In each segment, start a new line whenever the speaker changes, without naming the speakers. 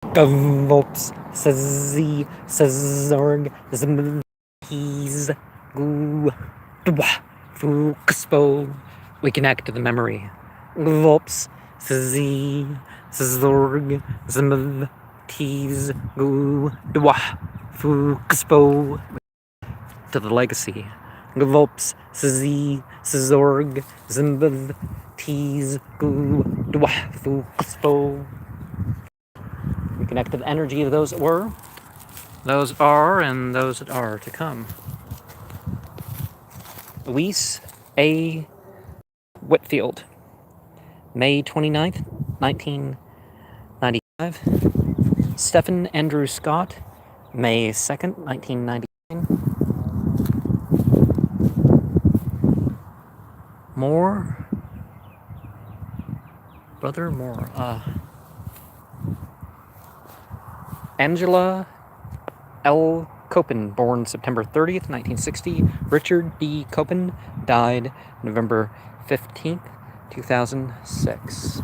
gvolops, Szi Szorg, Lzwvmmh, gvolops. We connect to the memory. Gvolops, Szi Szorg, Lzwvmmh, gvolops. To the legacy. Gvolops, Szi Szorg, Lzwvmmh, gvolops. We connect to the energy of those that were, those are, and those that are to come. Louise A. Whitfield, May 29th, 1995. Stephen Andrew Scott, May 2nd, 1999. Moore, Brother Moore, Angela L. Copen, born September 30th, 1960. Richard D. Copen, died November 15th, 2006.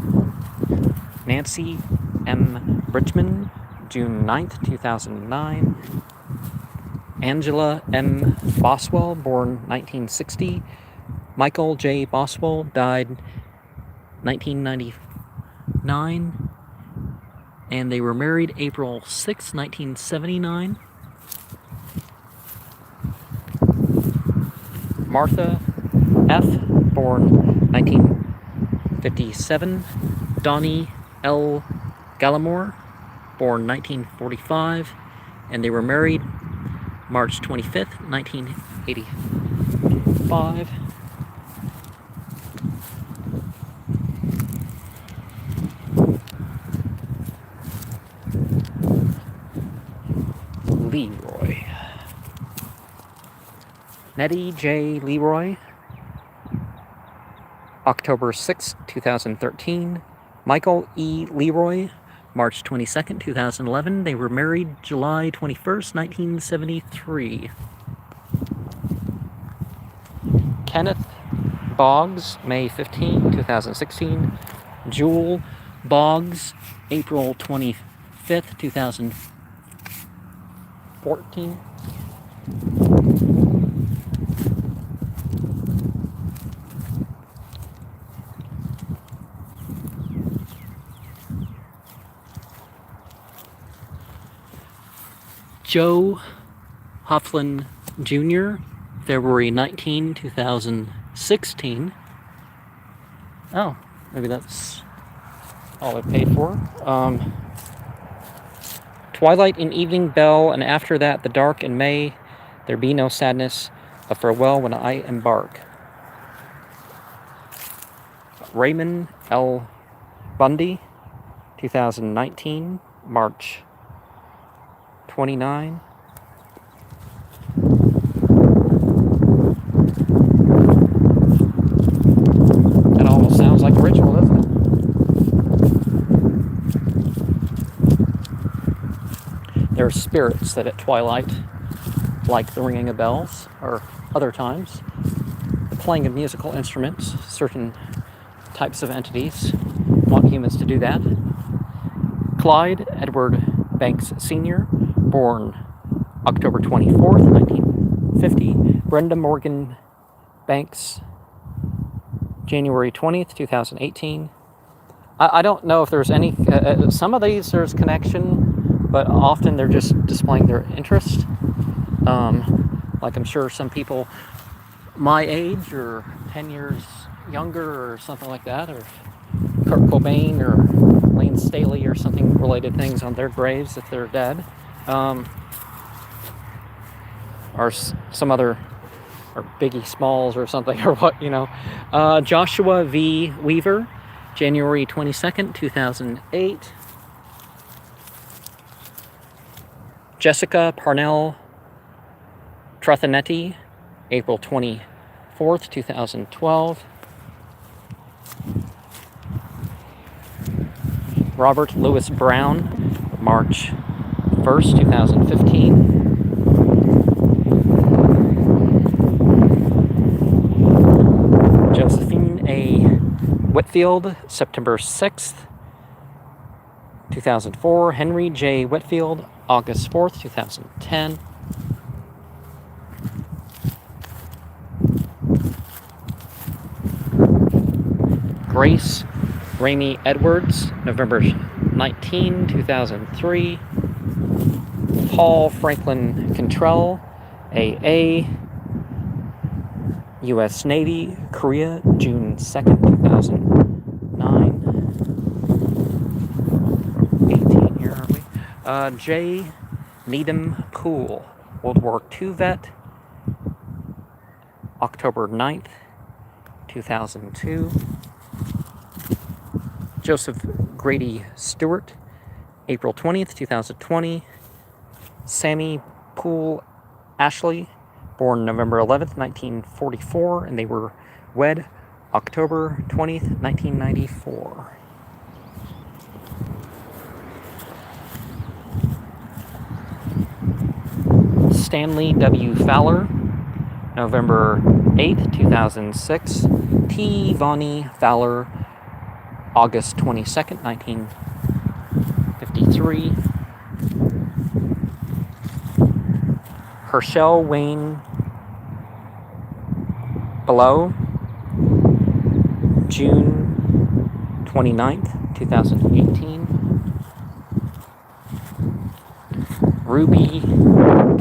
Nancy M. Bridgman, June 9th, 2009. Angela M. Boswell, born 1960. Michael J. Boswell, died 1999. And they were married April 6, 1979. Martha F., born 1957. Donnie L. Gallimore, born 1945. And they were married March 25th, 1985. Leroy. Nettie J. Leroy, October 6, 2013. Michael E. Leroy, March 22nd, 2011. They were married July 21st, 1973. Kenneth Boggs, May 15, 2016. Jewel Boggs, April 25th, 2014. Joe Hofflin Jr., February 19, 2016. Oh, maybe that's all I paid for. Twilight and Evening Bell, and after that the dark in May. There be no sadness, a farewell when I embark. Raymond L. Bundy, 2019, March 29. That almost sounds like a ritual, doesn't it? There are spirits that at twilight, like the ringing of bells, or other times, the playing of musical instruments, certain types of entities want humans to do that. Clyde Edward Banks Sr., born October 24th, 1950. Brenda Morgan Banks, January 20th, 2018. I don't know if there's any, some of these there's connection, but often they're just displaying their interest. Like I'm sure some people my age or 10 years younger or something like that, or Kurt Cobain or Lane Staley or something related things on their graves if they're dead. Or some other, or Biggie Smalls or something, or what, you know. Joshua V. Weaver, January 22nd, 2008. Jessica Parnell Trathanetti, April 24th, 2012. Robert Lewis Brown, March 1st, 2015. Josephine A. Whitfield, September 6th, 2004. Henry J. Whitfield, August 4th, 2010. Grace Ramey Edwards, November 19, 2003. Paul Franklin Cantrell, AA, U.S. Navy, Korea, June 2nd, 2009. 18 here, aren't we? J. Needham Poole, World War II vet, October 9th, 2002. Joseph Grady Stewart, April 20th, 2020. Sammy Poole Ashley, born November 11th, 1944, and they were wed October 20th, 1994. Stanley W. Fowler, November 8th, 2006. T. Vonnie Fowler, August 22nd, 1953. Herschel Wayne Below, June 29th, 2018. Ruby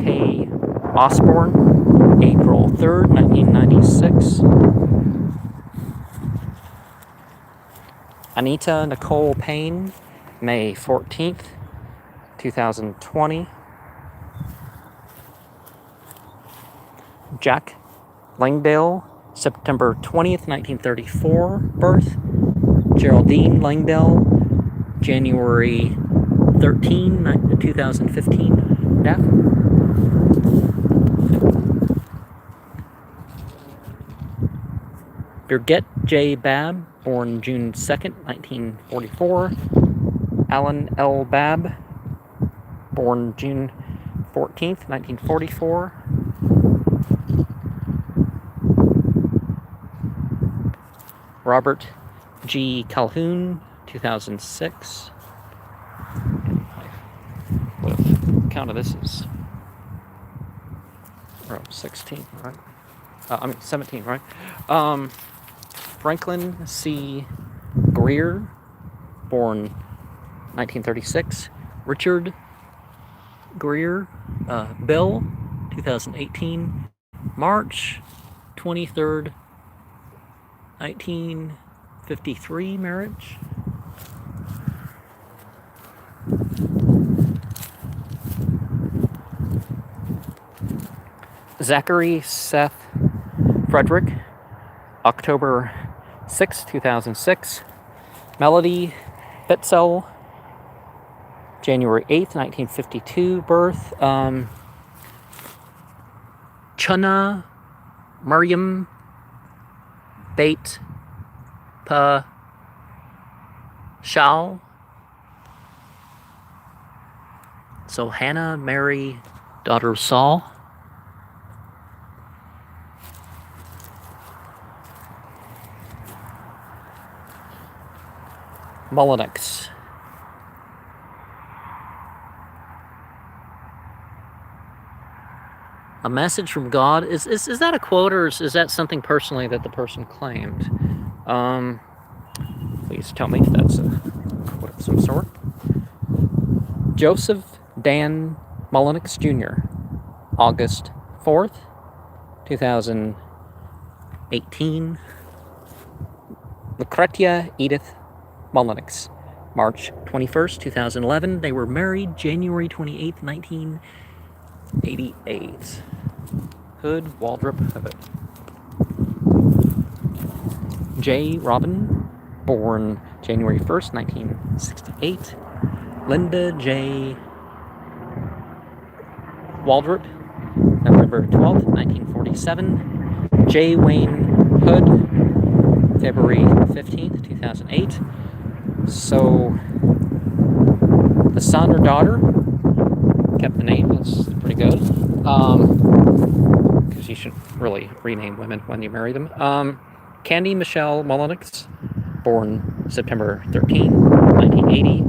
K. Osborne, April 3rd, 1996. Anita Nicole Payne, May 14th, 2020. Jack Langdale, September 20th, 1934, birth. Geraldine Langdale, January 13, 2015, death. Birgit J. Babb, born June 2nd, 1944. Alan L. Babb, born June 14th, 1944. Robert G. Calhoun, 2006. What if count of this is 16, right? 17, right? Franklin C. Greer, born 1936. Richard Greer, Bill, 2018. March 23rd, 1953 marriage. Zachary Seth Frederick, October 6, 2006. Melody Bitzel, January 8th, 1952 birth. Chana Mariam Bait Pa Shal. So Hannah Mary, daughter of Saul. Mullinix. A message from God. Is that a quote, or is that something personally that the person claimed? Please tell me if that's a quote of some sort. Joseph Dan Mullinix Jr., August 4th, 2018. Lucretia Edith Mullinix, March 21st, 2011. They were married January 28th, 1988. Hood, Waldrop, Hood. J. Robin, born January 1st, 1968. Linda J. Waldrop, November 12th, 1947. J. Wayne Hood, February 15th, 2008. So, the son or daughter kept the name. That's pretty good. Because you should really rename women when you marry them. Candy Michelle Mullinix, born September 13, 1980.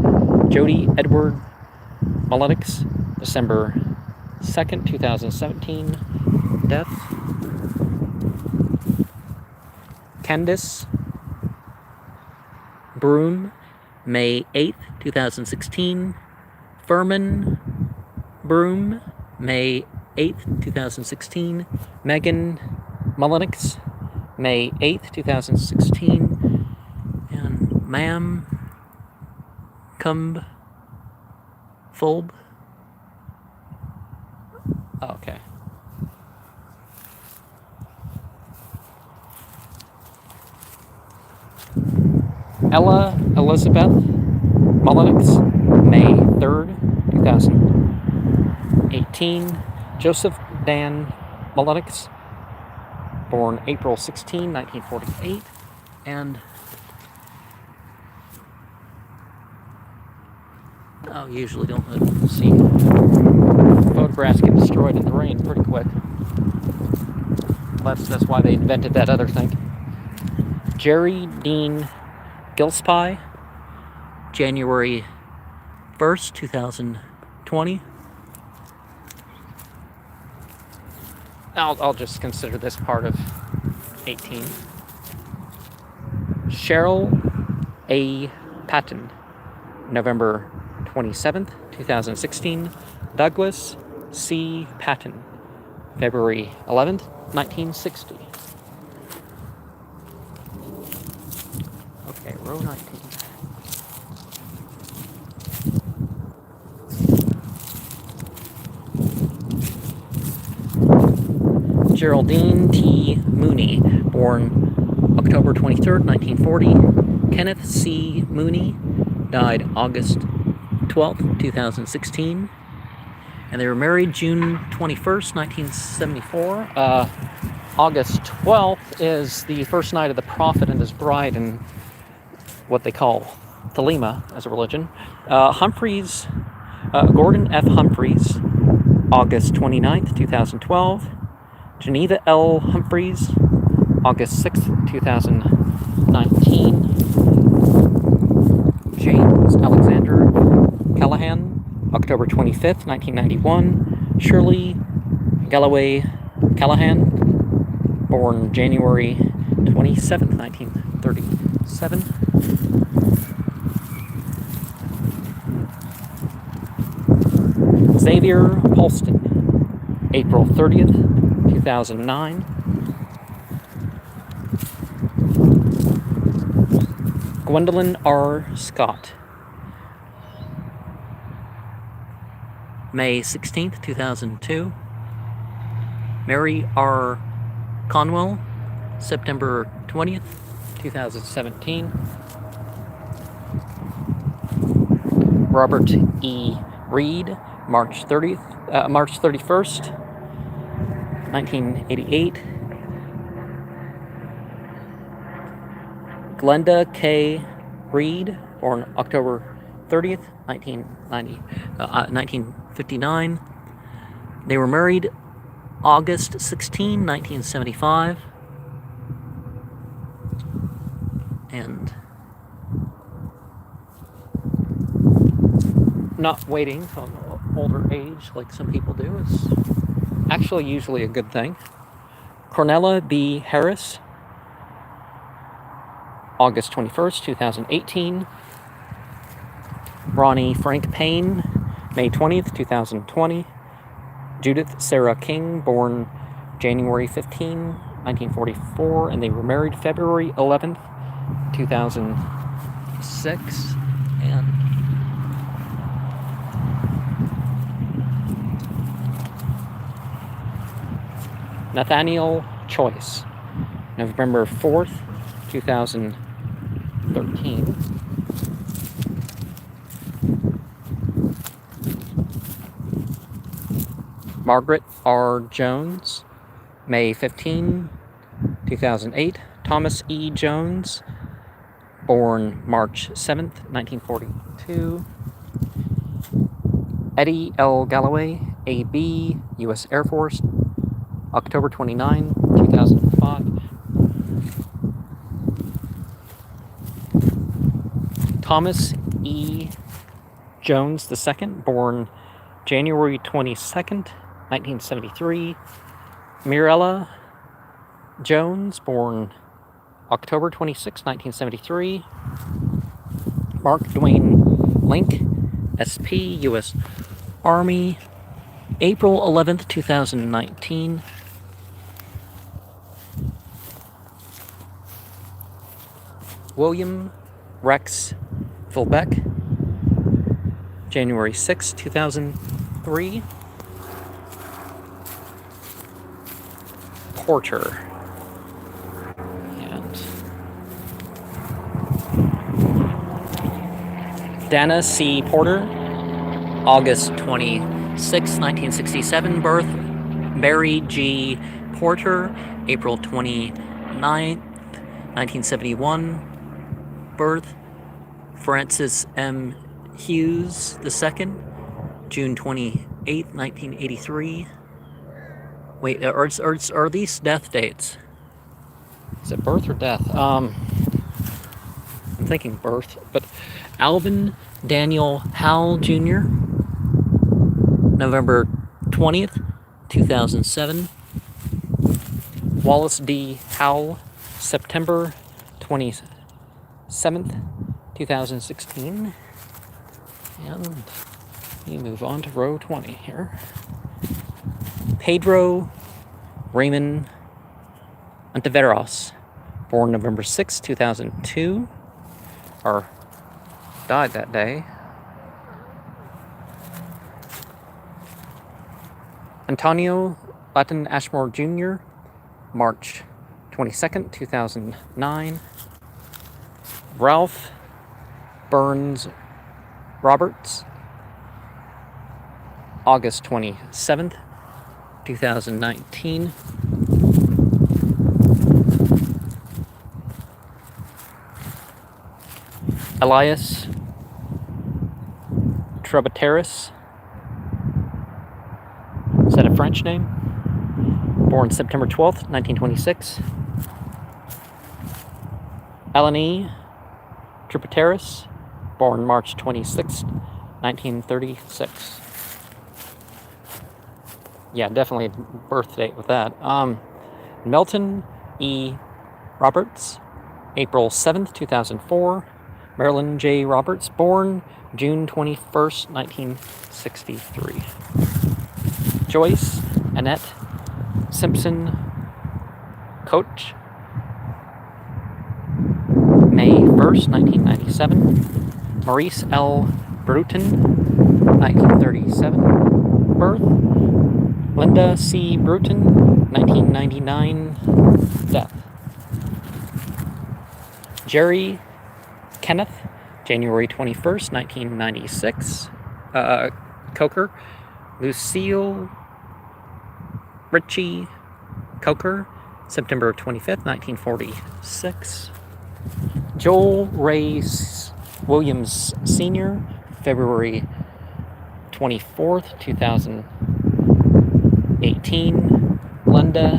Jody Edward Mulliniks, December 2nd, 2017, death. Candace Broom, May 8th, 2016. Furman Broom, May 8th, 2016. Megan Mulliniks, May 8th, 2016. And Ma'am Cumb Fulb. Oh, okay. Ella Elizabeth Mulliniks, May 3rd, 2018. Joseph Dan Mulliniks, born April 16, 1948. And usually don't see photographs get destroyed in the rain pretty quick. That's why they invented that other thing. Jerry Dean Gillespie, January 1st, 2020. I'll just consider this part of 18. Cheryl A. Patton, November 27th, 2016. Douglas C. Patton, February 11th, 1960. Okay, row 19. Geraldine T. Mooney, born October 23rd, 1940. Kenneth C. Mooney, died August 12th, 2016. And they were married June 21st, 1974. August 12th is the first night of the Prophet and his bride in what they call Thelema as a religion. Gordon F. Humphreys, August 29th, 2012. Geneva L. Humphreys, August 6th, 2019. James Alexander Callahan, October 25th, 1991. Shirley Galloway Callahan, born January 27th, 1937. Xavier Paulston, April 30th, 2009. Gwendolyn R. Scott, May 16th, 2002. Mary R. Conwell, September 20th, 2017. Robert E. Reed, March 31st, 1988. Glenda K. Reed, born October 30th, 1959. They were married August 16, 1975. And not waiting until an older age like some people do is actually usually a good thing. Cornella B. Harris, August 21st, 2018. Ronnie Frank Payne, May 20th, 2020. Judith Sarah King, born January 15, 1944, and they were married February 11th, 2006. And Nathaniel Choice, November 4th, 2013. Margaret R. Jones, May 15, 2008. Thomas E. Jones, born March 7th, 1942. Eddie L. Galloway, A.B., U.S. Air Force, October 29, 2005. Thomas E. Jones II, born January 22nd, 1973. Mirella Jones, born October 26, 1973. Mark Dwayne Link, SP, U.S. Army, April 11th, 2019. William Rex Philbeck, January 6, 2003. Porter. And Dana C. Porter, August 26, 1967 birth. Barry G. Porter, April 29th, 1971 birth. Francis M. Hughes II, June 28th, 1983. Wait, are these death dates? Is it birth or death? I'm thinking birth, but Alvin Daniel Howell Jr., November 20th, 2007. Wallace D. Howell, September 27th, 2016. And we move on to row 20 here. Pedro Raymond Ontiveros, born November 6, 2002, or died that day. Antonio Latin Ashmore Jr., March 22nd, 2009. Ralph Burns Roberts, August 27th, 2019. Elias Trebateris, is that a French name? Born September 12th, 1926. Eleni Trebateris, born March 26th, 1936. Yeah, definitely birth date with that. Melton E. Roberts, April 7th, 2004. Marilyn J. Roberts, born June 21st, 1963. Joyce Annette Simpson Coach, May 1st, 1997. Maurice L. Bruton, 1937 birth. Linda C. Bruton, 1999 death. Jerry Kenneth, January 21st, 1996 Coker. Lucille Ritchie Coker, September 25th, 1946. Joel Ray Williams Sr., February 24th, 2018. Linda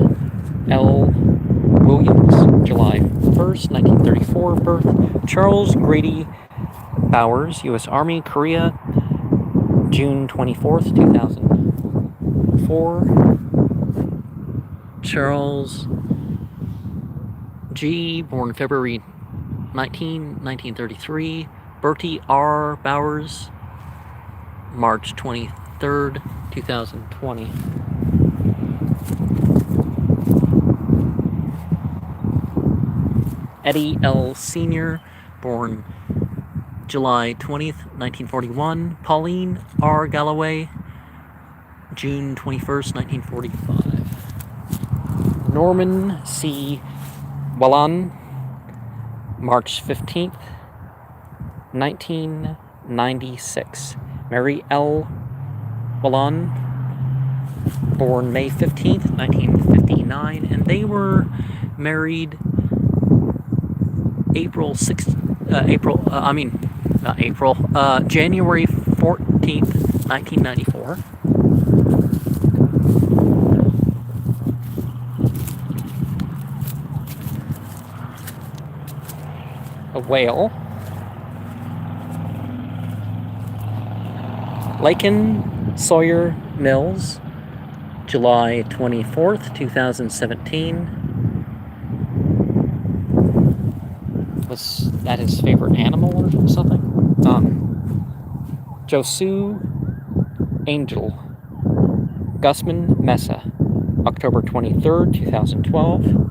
L. Williams, July 1st, 1934 birth. Charles Grady Bowers, U.S. Army, Korea, June 24th, 2004. Charles G., born February 1933. Bertie R. Bowers, March 23rd, 2020. Eddie L. Sr., born July 20th, 1941. Pauline R. Galloway, June 21st, 1945. Norman C. Wallan, March 15th, 1996. Mary L. Wallan, born May 15th, 1959, and they were married January 14th, 1994. A whale. Lakin Sawyer Mills, July 24th, 2017. Was that his favorite animal or something? Josu Angel, Gusman Mesa, October 23rd, 2012.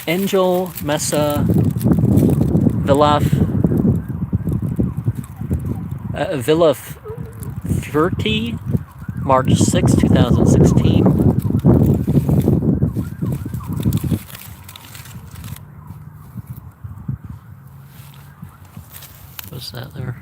Angel Mesa Villafurti, March 6, 2016. What's that there?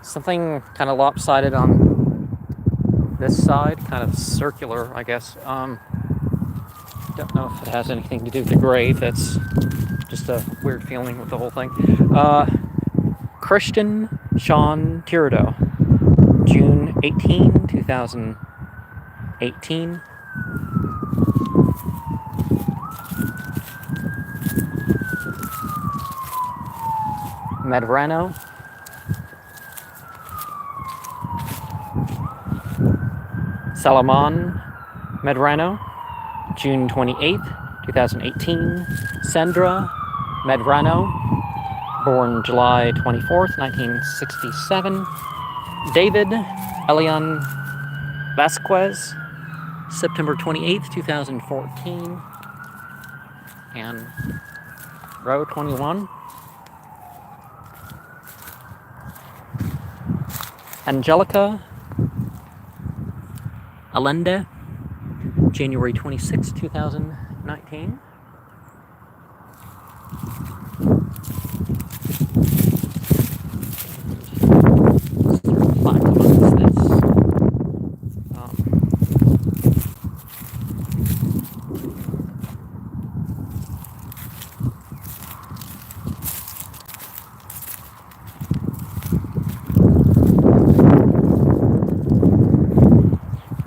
Something kind of lopsided on this side, kind of circular, I guess. Don't know if it has anything to do with the grave. That's just a weird feeling with the whole thing. Christian Sean Tirado, June 18, 2018. Medrano, Salomon Medrano, June 28th, 2018. Sandra Medrano, born July 24th, 1967. David Elian Vasquez, September 28th, 2014. And row 21. Angelica Allende, January 26, 2019.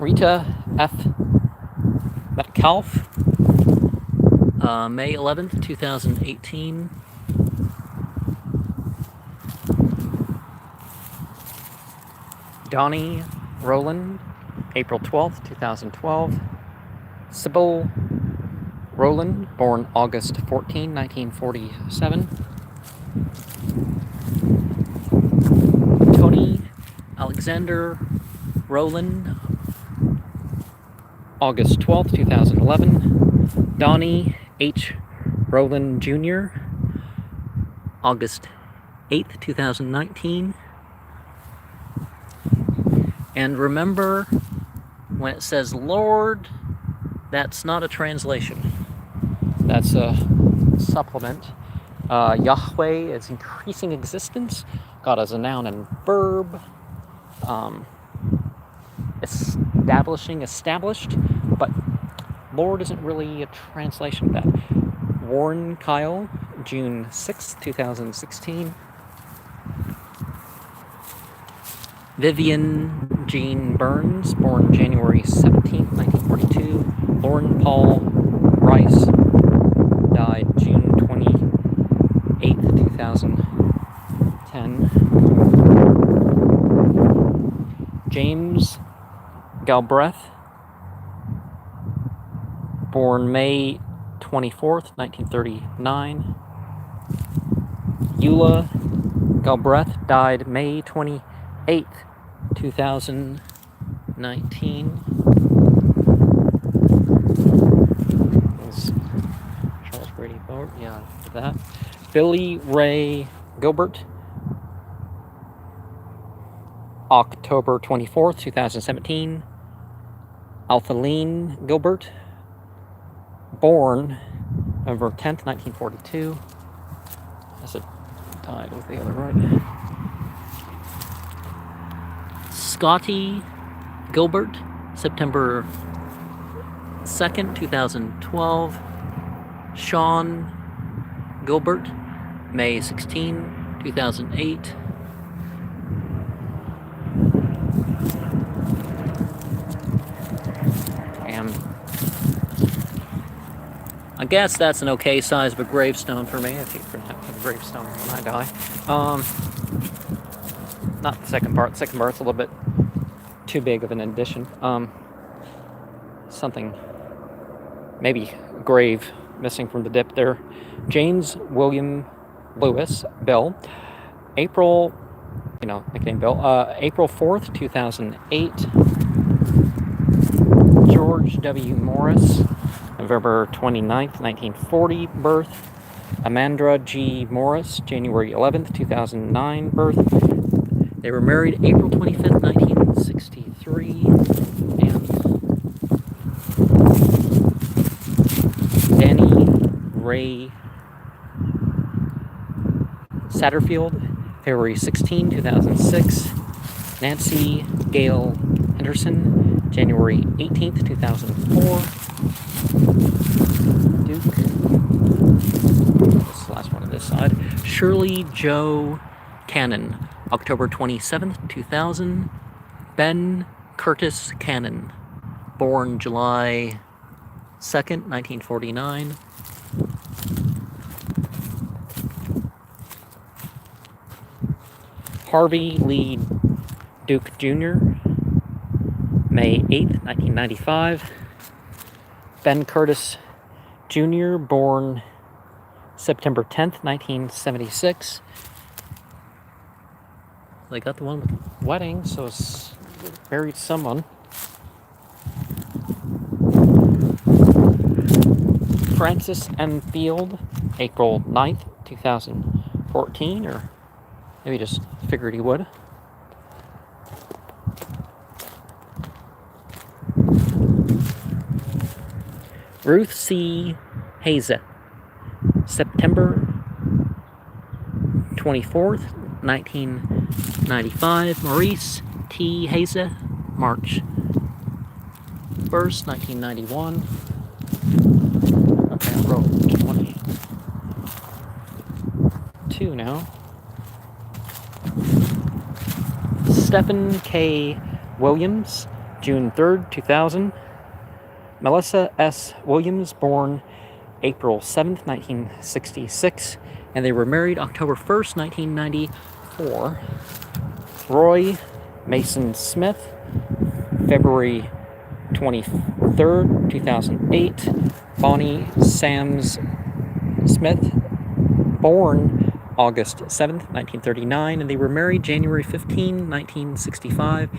Rita F. Metcalf, May 11th, 2018. Donnie Rowland, April 12th, 2012. Sybil Rowland, born August 14, 1947. Tony Alexander Rowland, August 12th, 2011. Donnie H. Rowland Jr., August 8th, 2019. And remember, when it says Lord, that's not a translation. That's a supplement. Yahweh is increasing existence. God is a noun and verb. Establishing, established, but Lord isn't really a translation of that. Warren Kyle, June 6th, 2016. Vivian Jean Burns, born January 17th, 1942. Lauren Paul Rice, died June 28th, 2010. James Galbraith, born May 24th, 1939. Eula Galbraith, died May 28th, 2019. Charles Brady Boat, yeah, that. Billy Ray Gilbert, October 24th, 2017. Alphaline Gilbert, born November 10th, 1942. That's it tied with the other right. Scotty Gilbert, September 2nd, 2012. Sean Gilbert, May 16, 2008. And I guess that's an okay size of a gravestone for me, if you're going to have a gravestone when I die. Not the second part. The second part's a little bit too big of an addition. Something, maybe a grave missing from the dip there. James William Lewis Bell, April, nickname Bell, April 4th, 2008. George W. Morris, November 29th, 1940, birth. Amandra G. Morris, January 11th, 2009, birth. They were married April 25th, 1963, and Danny Ray Satterfield, February 16, 2006. Nancy Gail Henderson, January 18th, 2004. Duke. This is the last one on this side. Shirley Joe Cannon, October 27th, 2000. Ben Curtis Cannon, born July 2nd, 1949. Harvey Lee Duke Jr., May 8th, 1995. Ben Curtis Jr., born September 10th, 1976. They got the one with the wedding, so it's married someone. Francis M. Field, April 9th, 2014, or maybe just figured he would. Ruth C. Haza, September 24th, 1995. Maurice T. Haza, March 1st, 1991. Okay, I wrote 22 now. Stephen K. Williams, June 3rd, 2000. Melissa S. Williams, born April 7th, 1966, and they were married October 1st, 1994. Roy Mason Smith, February 23rd, 2008. Bonnie Sams Smith, born August 7th, 1939, and they were married January 15, 1965.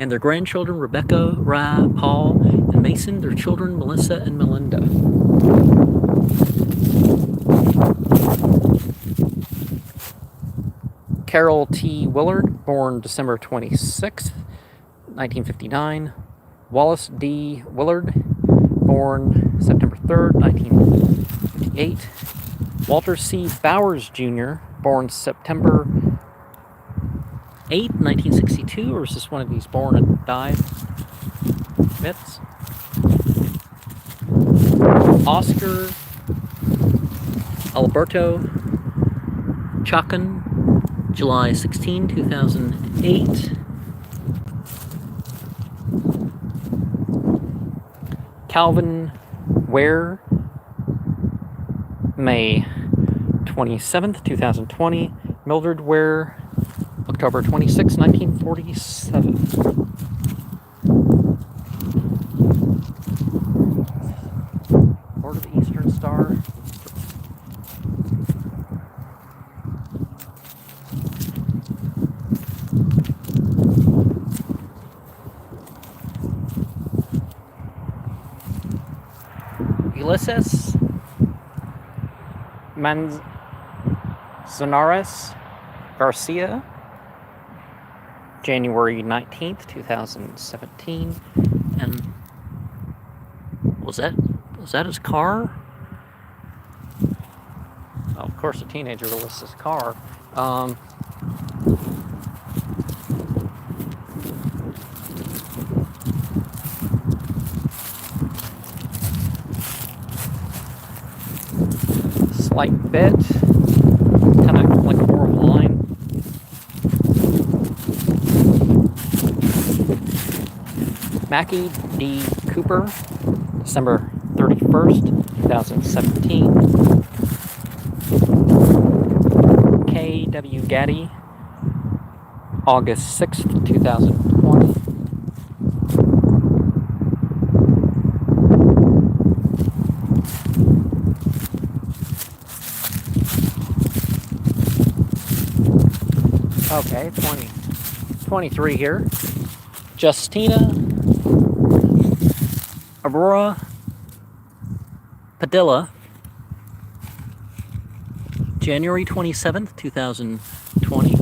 And their grandchildren, Rebecca, Ra, Paul, and Mason. Their children, Melissa and Melinda. Carol T. Willard, born December 26th, 1959. Wallace D. Willard, born September 3rd, 1958. Walter C. Bowers, Jr., born September 8th, 1962, or is this one of these born and died myths? Oscar Alberto Chacon, July 16, 2008. Calvin Ware, May 27th, 2020. Mildred Ware, October 26, 1947. Lord of the Eastern Star. Ulysses Manzanares Garcia, January 19th, 2017. And was that his car? Oh, of course, a teenager lists his car. slight bit, kind of like a horrible line. Mackie D. Cooper, December 31st, 2017. K.W. Gaddy, August 6th, 2020. Okay, 23 here. Justina Aurora Padilla, January 27th, 2020.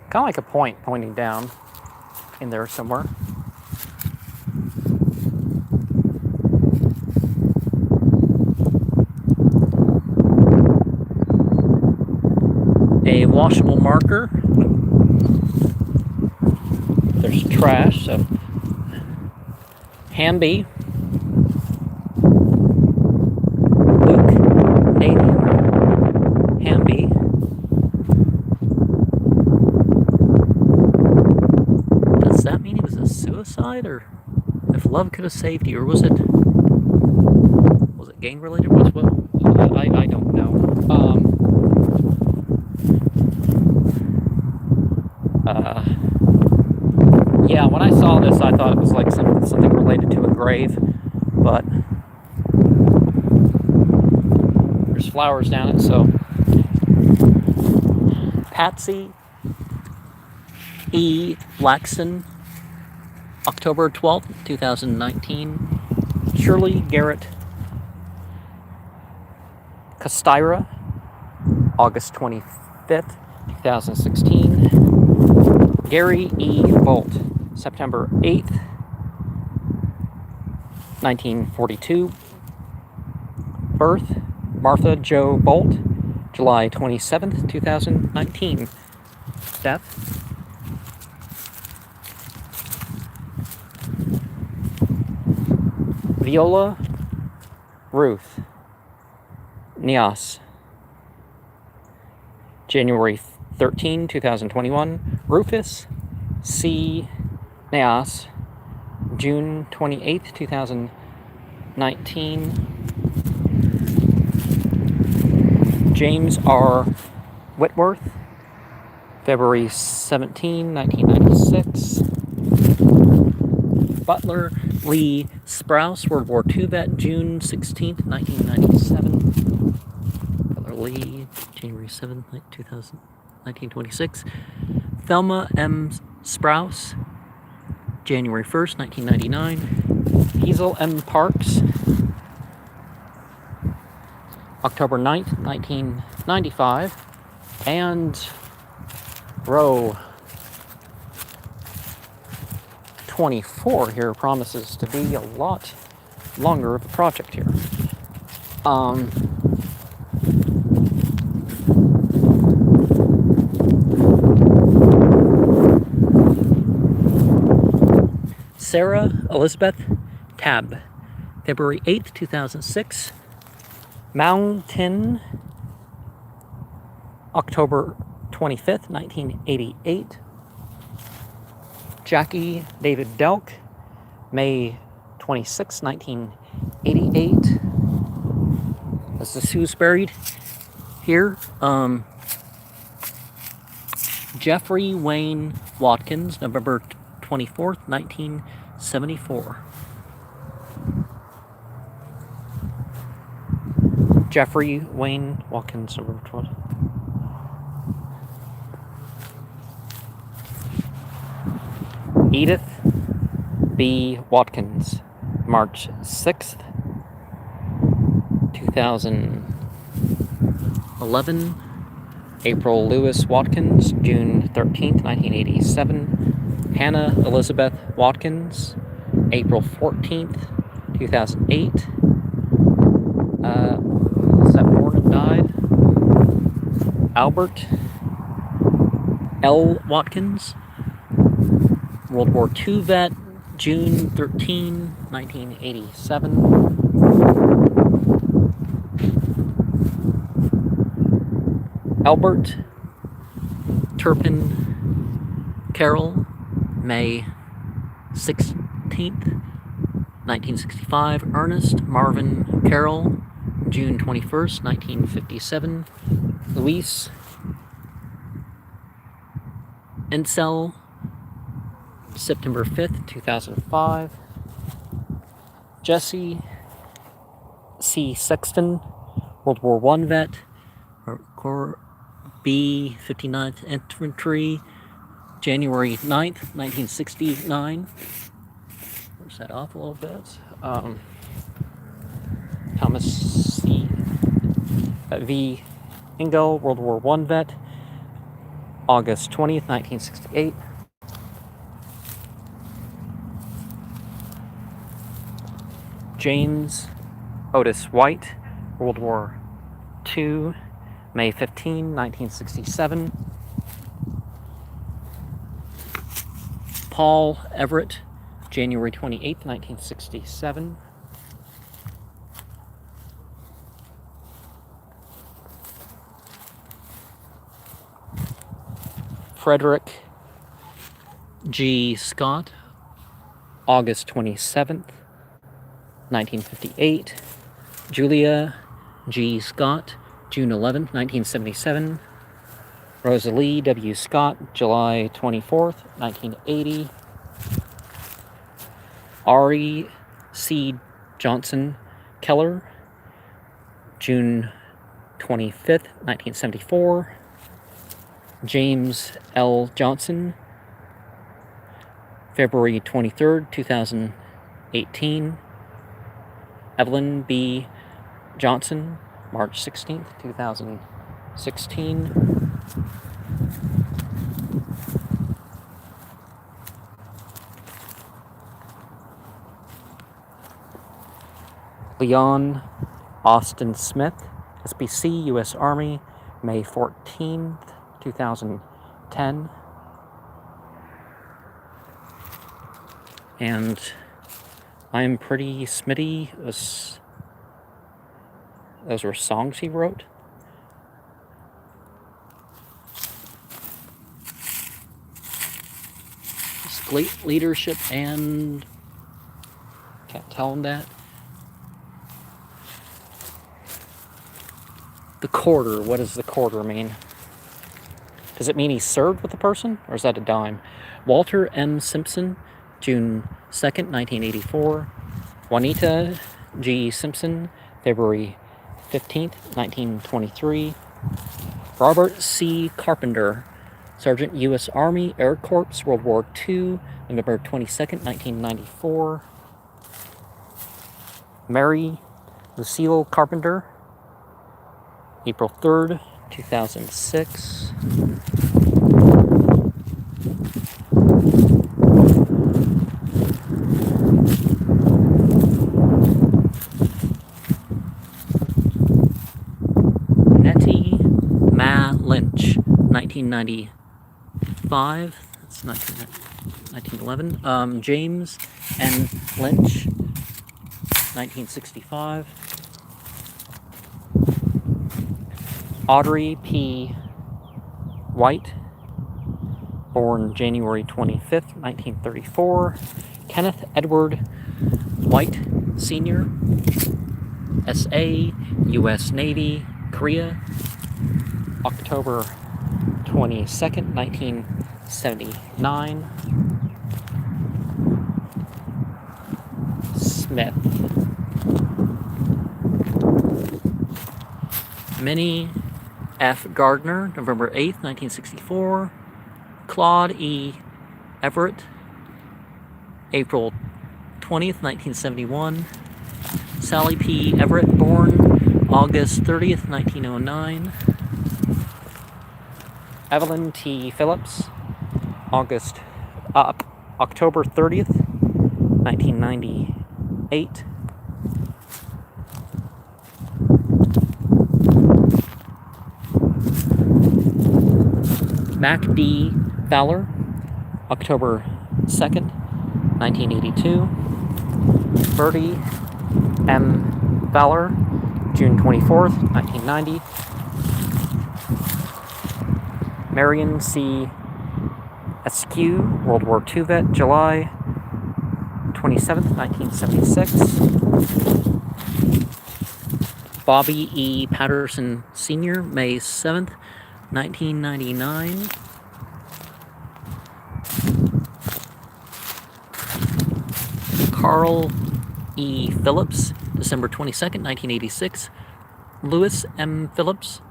Kind of like a point pointing down in there somewhere. A washable marker. There's trash, so Hamby, Luke, Nathan, Hamby. Does that mean it was a suicide, or if love could have saved you, or was it gang related? What? I don't know. Yeah, when I saw this, I thought it was like something related to a grave, but there's flowers down it, so. Patsy E. Laxton, October 12th, 2019. Shirley Garrett Costira, August 25th, 2016. Gary E. Bolt, September 8th, 1942. Birth, Martha Jo Bolt, July 27th, 2019. Death, Viola Ruth Nias, January 13, 2021. Rufus C. Nias, June 28, 2019. James R. Whitworth, February 17, 1996. Butler Lee Sprouse, World War II vet, June 16, 1997. Butler Lee, January 7th, 1926. Thelma M. Sprouse, January 1st, 1999. Hazel M. Parks, October 9th, 1995. And row 24 here promises to be a lot longer of a project here. Sarah Elizabeth Tabb, February 8th, 2006. Mountain, October 25th, 1988. Jackie David Delk, May 26, 1988. This is who's buried here. Jeffrey Wayne Watkins, November 24th, 1974. Jeffrey Wayne Watkins, November 12th. Edith B. Watkins, March 6th, 2011. April Lewis Watkins, June 13th, 1987. Hannah Elizabeth Watkins, April 14th, 2008. Albert L. Watkins, World War II vet, June 13, 1987. Albert Turpin Carroll, May 16th, 1965. Ernest Marvin Carroll, June 21st, 1957. Luis Encel, September 5th, 2005. Jesse C. Sexton, World War I vet, Corps B 59th Infantry, January 9th, 1969. Push that off a little bit. Thomas C. V. Engel, World War I vet, August 20th, 1968. James Otis White, World War II, May 15, 1967. Paul Everett, January 28, 1967. Frederick G. Scott, August 27th, 1958. Julia G. Scott, June 11th, 1977. Rosalie W. Scott, July 24th, 1980. Ari C. Johnson Keller, June 25th, 1974. James L. Johnson, February 23rd, 2018. Evelyn B. Johnson, March 16th, 2016. Leon Austin Smith, SBC, U.S. Army, May 14th, 2010. And I'm Pretty Smitty. Those were songs he wrote. Great leadership and... can't tell him that. The quarter. What does the quarter mean? Does it mean he served with the person? Or is that a dime? Walter M. Simpson, June 2nd, 1984. Juanita G. Simpson, February 15th, 1923. Robert C. Carpenter, Sergeant, U.S. Army, Air Corps, World War II, November 22nd, 1994. Mary Lucille Carpenter, April 3rd, 2006. Nettie Ma Lynch, 1995. That's 1911. James N. Lynch, 1965. Audrey P. White, born January 25th, 1934. Kenneth Edward White, Sr., S.A., U.S. Navy, Korea, October 22nd, 1979. Smith. Minnie F. Gardner, November 8th, 1964. Claude E. Everett, April 20th, 1971. Sally P. Everett, born August 30th, 1909. Evelyn T. Phillips, October 30th, 1998. Mac D. Fowler, October 2nd, 1982. Bertie M. Fowler, June 24th, 1990. Marion C. Askew, World War II vet, July 27th, 1976. Bobby E. Patterson Sr., May 7th, 1999. Carl E. Phillips, December 22nd, 1986. Lewis M. Phillips,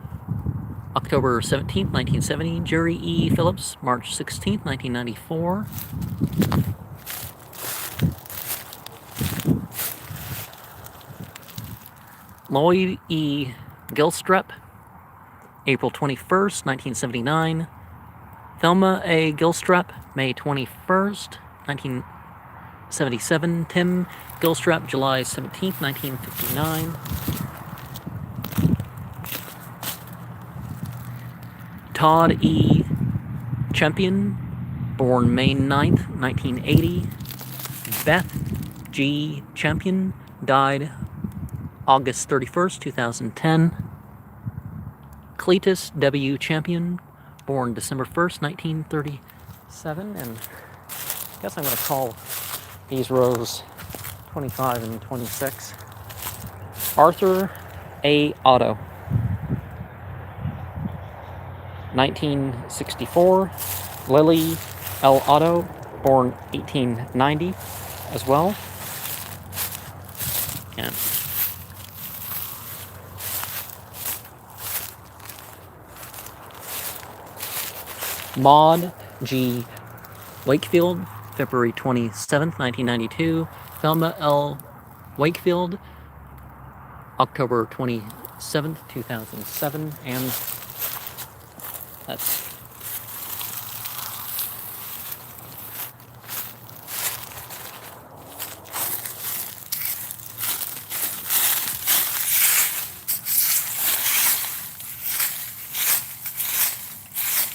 October 17th, 1970. Jerry E. Phillips, March 16th, 1994. Lloyd E. Gilstrap, April 21st, 1979. Thelma A. Gilstrap, May 21st, 1977. Tim Gilstrap, July 17th, 1959. Todd E. Champion, born May 9th, 1980. Beth G. Champion, died August 31st, 2010. Cletus W. Champion, born December 1st, 1937. And I guess I'm going to call these rows 25 and 26. Arthur A. Otto, 1964. Lily L. Otto, born 1890 as well. And Maud G. Wakefield, February 27th, 1992. Thelma L. Wakefield, October 27th, 2007. And that's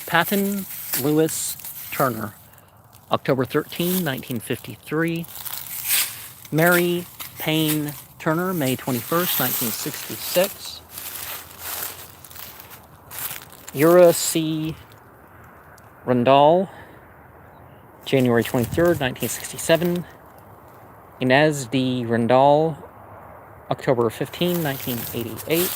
Patton Lewis Turner, October 13, 1953. Mary Payne Turner, May 21st, 1966. Ura C. Randall, January 23rd, 1967. Inez D. Randall, October 15, 1988.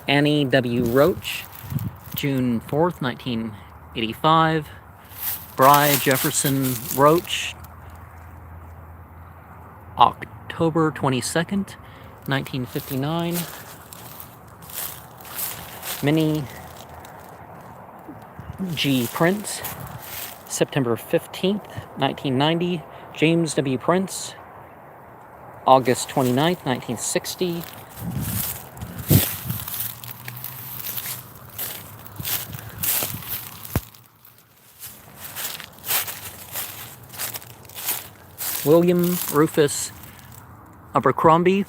Annie W. Roach, June 4th, 1985. Bry Jefferson Roach, October 22nd, 1959. Minnie G. Prince, September 15th, 1990. James W. Prince, August 29th, 1960. William Rufus Abercrombie,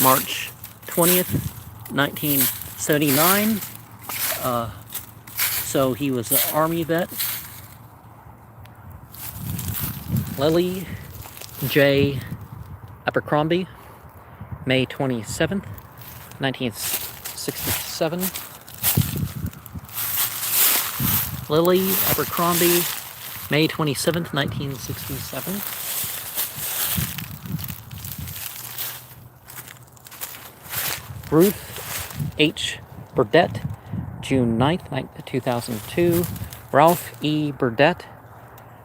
March 20th, 1979. So he was an Army vet. Lily J. Abercrombie, May 27th, 1967. Lily Abercrombie, May 27th, 1967. Ruth H. Burdett, June 9th, 2002. Ralph E. Burdett,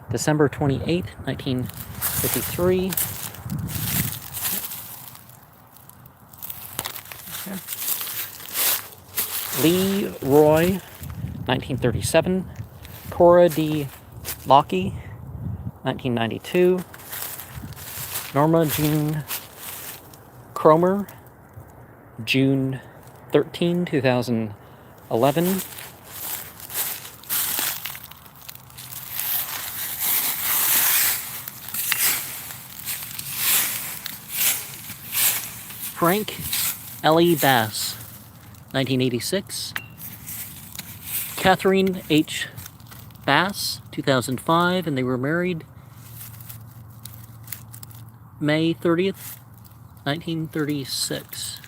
December 28th, 1953. Lee Roy, 1937. Cora D. Lockey, 1992. Norma Jean Cromer, June 13, 2011. Frank Ellie Bass, 1986. Catherine H. Bass, 2005, and they were married May 30th, 1936.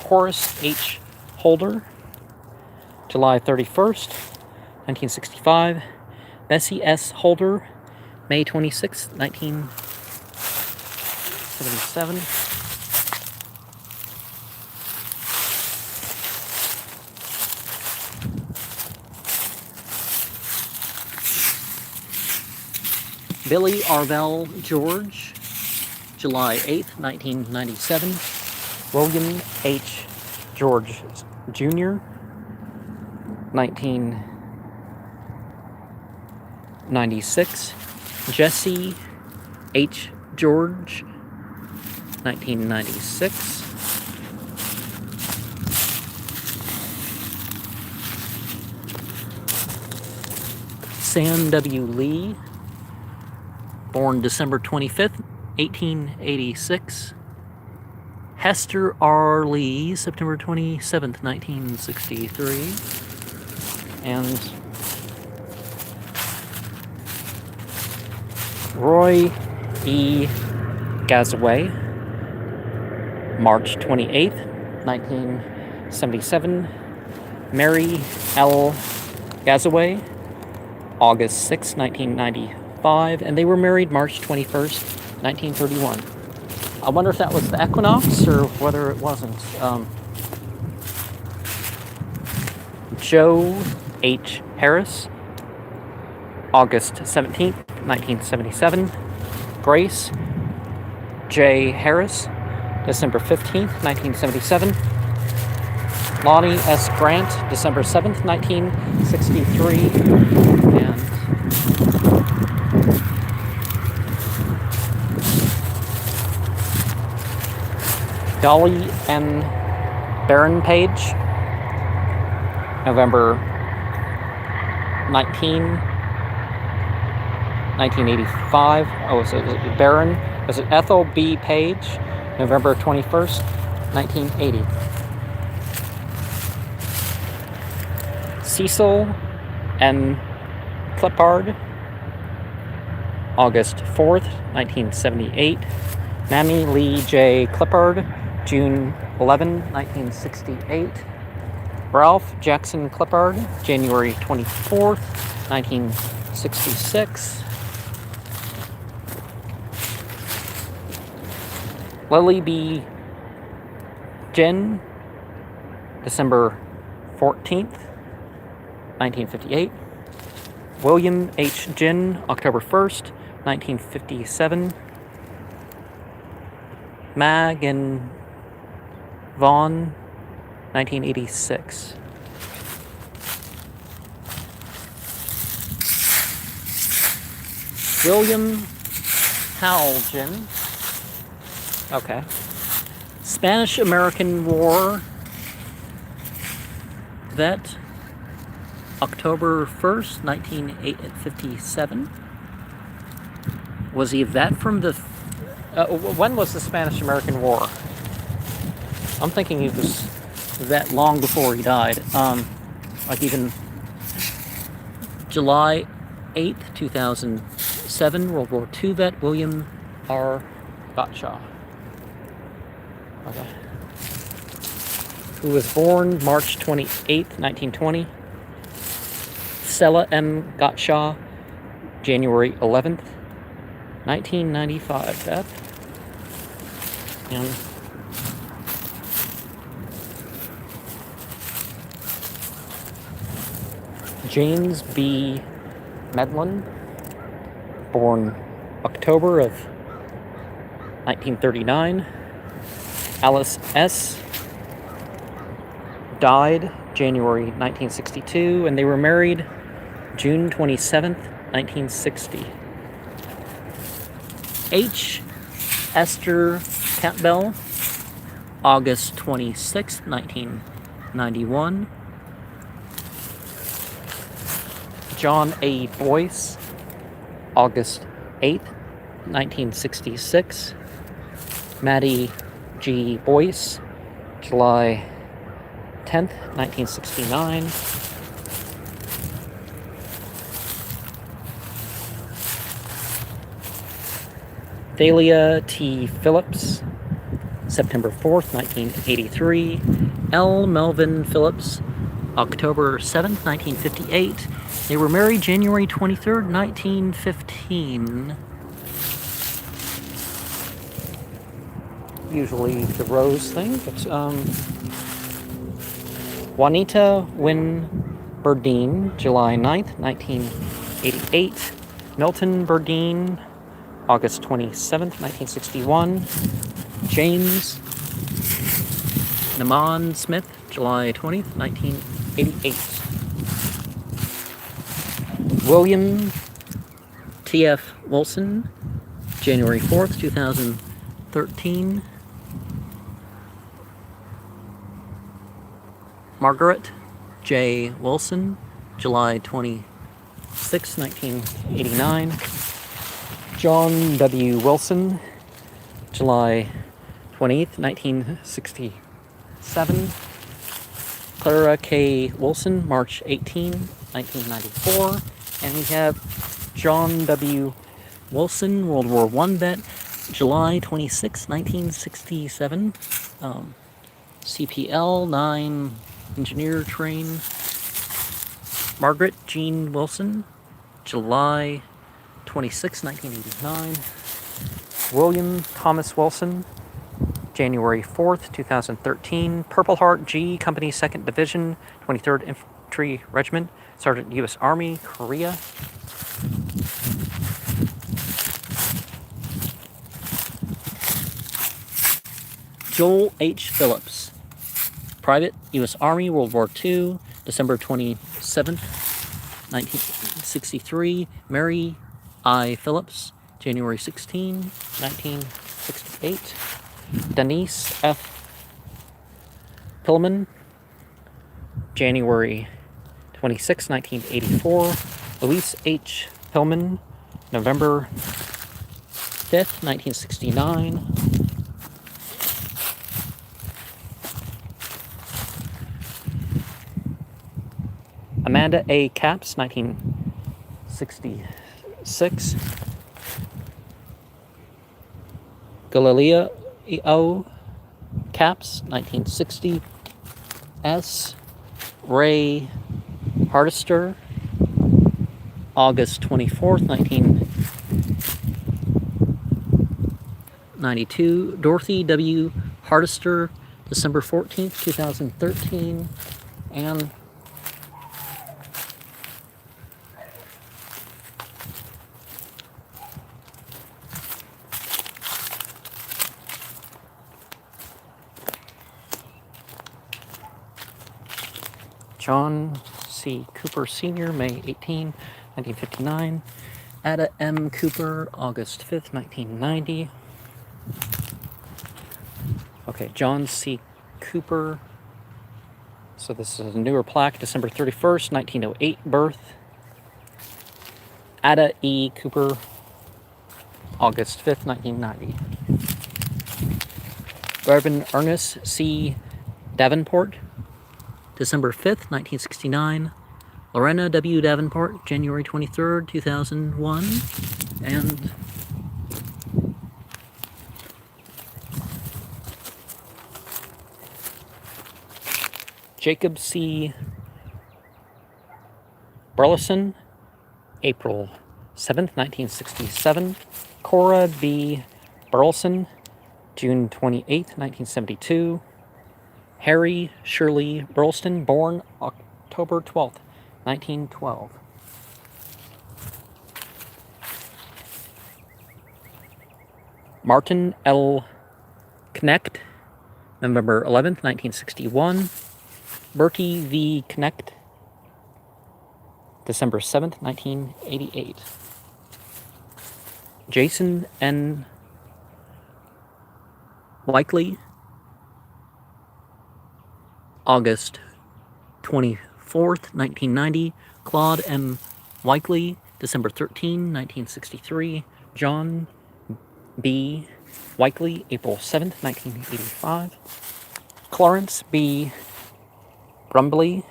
Horace H. Holder, July 31st, 1965. Bessie S. Holder, May 26th, 1977. Billy Arvell George, July 8th, 1997. William H. George Jr., 1996. Jesse H. George, 1996. Sam W. Lee, born December 25th, 1886. Hester R. Lee, September 27th, 1963. And Roy E. Gazaway, March 28th, 1977. Mary L. Gazaway, August 6th, 1995. And they were married March 21st, 1931. I wonder if that was the equinox or whether it wasn't. Joe H. Harris, August 17th, 1977. Grace J. Harris, December 15th, 1977. Lonnie S. Grant, December 7th, 1963. And Dolly M. Barron Page, November 1985. Oh, was it Barron? Was it Ethel B. Page, November 21st, 1980. Cecil M. Clippard, August 4th, 1978. Mamie Lee J. Clippard, June 11, 1968. Ralph Jackson Clippard, January 24th, 1966. Lily B. Jen, December 14th, 1958. William H. Ginn, October 1st, 1957. Mag and Vaughn, 1986. William Howell Ginn. Okay. Spanish-American War vet, October 1st, 1957. Was he a vet from the... when was the Spanish-American War? I'm thinking he was a vet long before he died. Like even July 8th, 2007, World War II vet, William R. Gottschall. Okay. Who was born March 28th, 1920. Sela M. Gottschall, January 11th, 1995. That. And James B. Medlin, born October of 1939. Alice S. died January 1962, and they were married June 27th, 1960. H. Esther Campbell, August 26th, 1991. John A. Boyce, August 8th, 1966. Maddie G. Boyce, July 10th, 1969. Thalia T. Phillips, September 4th, 1983. L. Melvin Phillips, October 7th, 1958. They were married January 23rd, 1915. Usually the rose thing, but Juanita Wynne Burdine, July 9th, 1988. Milton Burdine, August 27th, 1961. James Naman Smith, July 20th, 1988. William T.F. Wilson, January 4th, 2013. Margaret J. Wilson, July 26, 1989. John W. Wilson, July 20th, 1967. Clara K. Wilson, March 18, 1994. And we have John W. Wilson, World War I vet, July 26, 1967. CPL 9 engineer train. Margaret Jean Wilson, July 26, 1989. William Thomas Wilson, January 4th, 2013. Purple Heart G, Company 2nd Division, 23rd Infantry Regiment, Sergeant U.S. Army, Korea. Joel H. Phillips, Private, U.S. Army, World War II, December 27th, 1963. Mary I. Phillips, January 16, 1968. Denise F. Pillman, January 26, 1984. Louise H. Pillman, November 5th, 1969. Amanda A. Capps, 1966. Galilea O. Capps, 1960. S. Ray Hardister, August 24th, 1992. Dorothy W. Hardister, December 14th, 2013. And John C. Cooper Sr., May 18, 1959. Ada M. Cooper, August 5th, 1990. Okay, John C. Cooper. So this is a newer plaque, December 31st, 1908 birth. Ada E. Cooper, August 5th, 1990. Reverend Ernest C. Davenport, December 5th, 1969. Lorena W. Davenport, January 23rd, 2001. And Jacob C. Burleson, April 7th, 1967. Cora B. Burleson, June 28th, 1972. Harry Shirley Burleston, born October 12th, 1912. Martin L. Knecht, November 11th, 1961. Bertie V. Knecht, December 7th, 1988. Jason N. Likely, August 24th, 1990. Claude M. Likely, December 13, 1963. John B. Wakely, April 7th, 1985. Clarence B. Brumbley,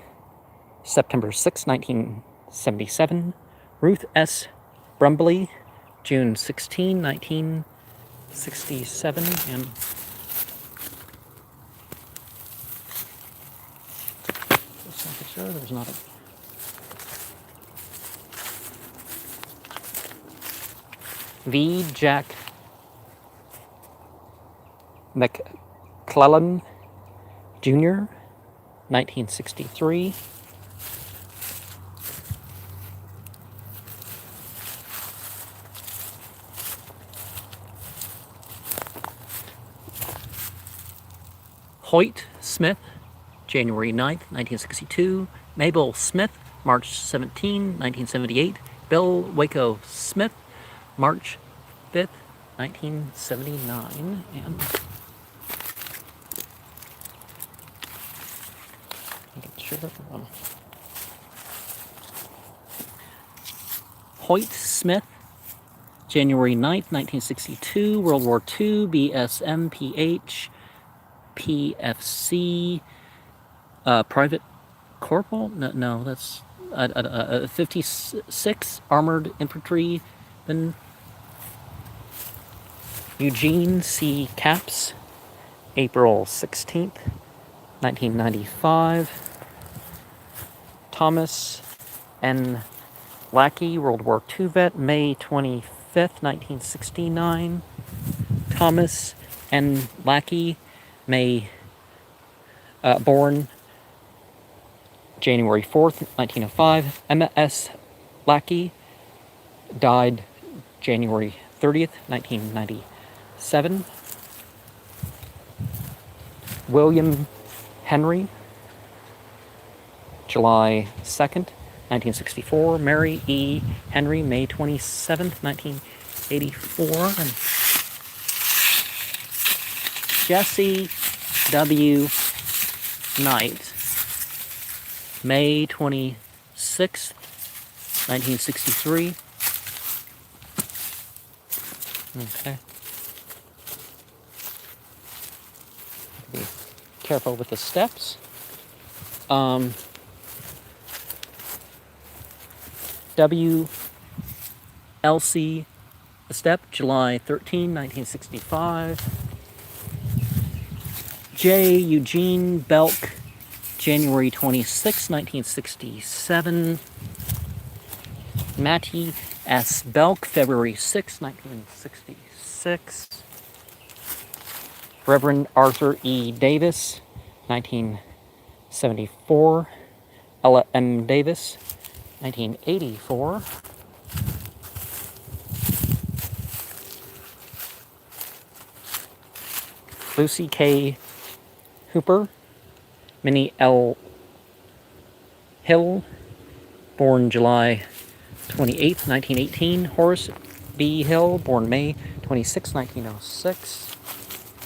September 6, 1977. Ruth S. Brumbley, June 16, 1967. And just making sure there's not a V. Jack McClellan Jr., 1963. Hoyt Smith, January 9th, 1962. Mabel Smith, March 17, 1978. Bill Waco Smith, March 5th, 1979. And making sure. Hoyt Smith, January 9th, 1962. World War II, BSMPH, PFC, Private Corporal? No, that's 56 Armored Infantryman. Eugene C. Capps, April 16th, 1995. Thomas N. Lackey, World War II vet, May 25th, 1969. Thomas N. Lackey, born January 4th, 1905. Emma S. Lackey, died January 30th, 1997. William Henry, July 2nd, 1964. Mary E. Henry, May 27th, 1984. And Jesse W. Knight, May 26th, 1963. Okay. Be careful with the steps. W. Elsie Step, July 13, 1965. J. Eugene Belk, January 26, 1967. Mattie S. Belk, February 6, 1966. Reverend Arthur E. Davis, 1974. Ella M. Davis, 1984. Lucy K. Hooper, Minnie L. Hill, born July 28th, 1918. Horace B. Hill, born May 26, 1906.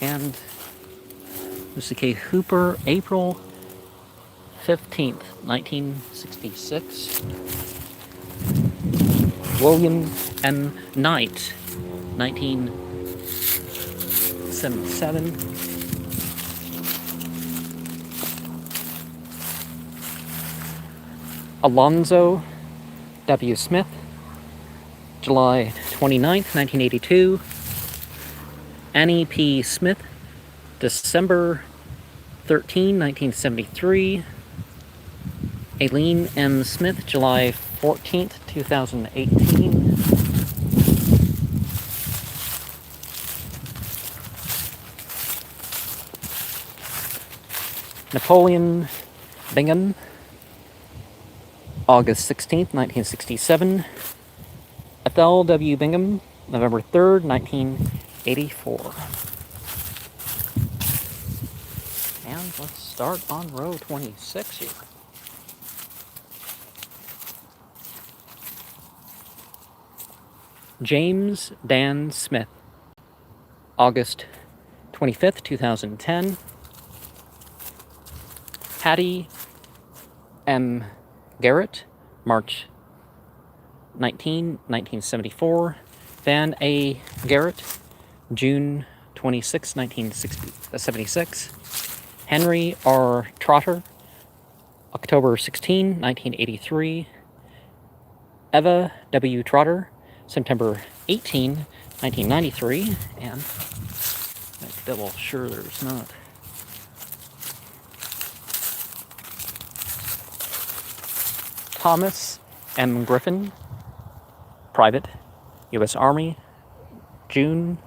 And Lucy K. Hooper, April 15th, 1966. William M. Knight, 1977. Alonzo W. Smith, July 29th, 1982. Annie P. Smith, December 13, 1973. Aileen M. Smith, July 14th, 2018. Napoleon Bingham, August 16th, 1967. Ethel W. Bingham, November 3rd, 1984. And let's start on row 26 here. James Dan Smith, August 25th, 2010. Hattie M. Garrett, March 19, 1974. Van A. Garrett, June 26, 1976. Henry R. Trotter, October 16, 1983. Eva W. Trotter, September 18, 1993. And make double sure there's not. Thomas M. Griffin, Private, U.S. Army, June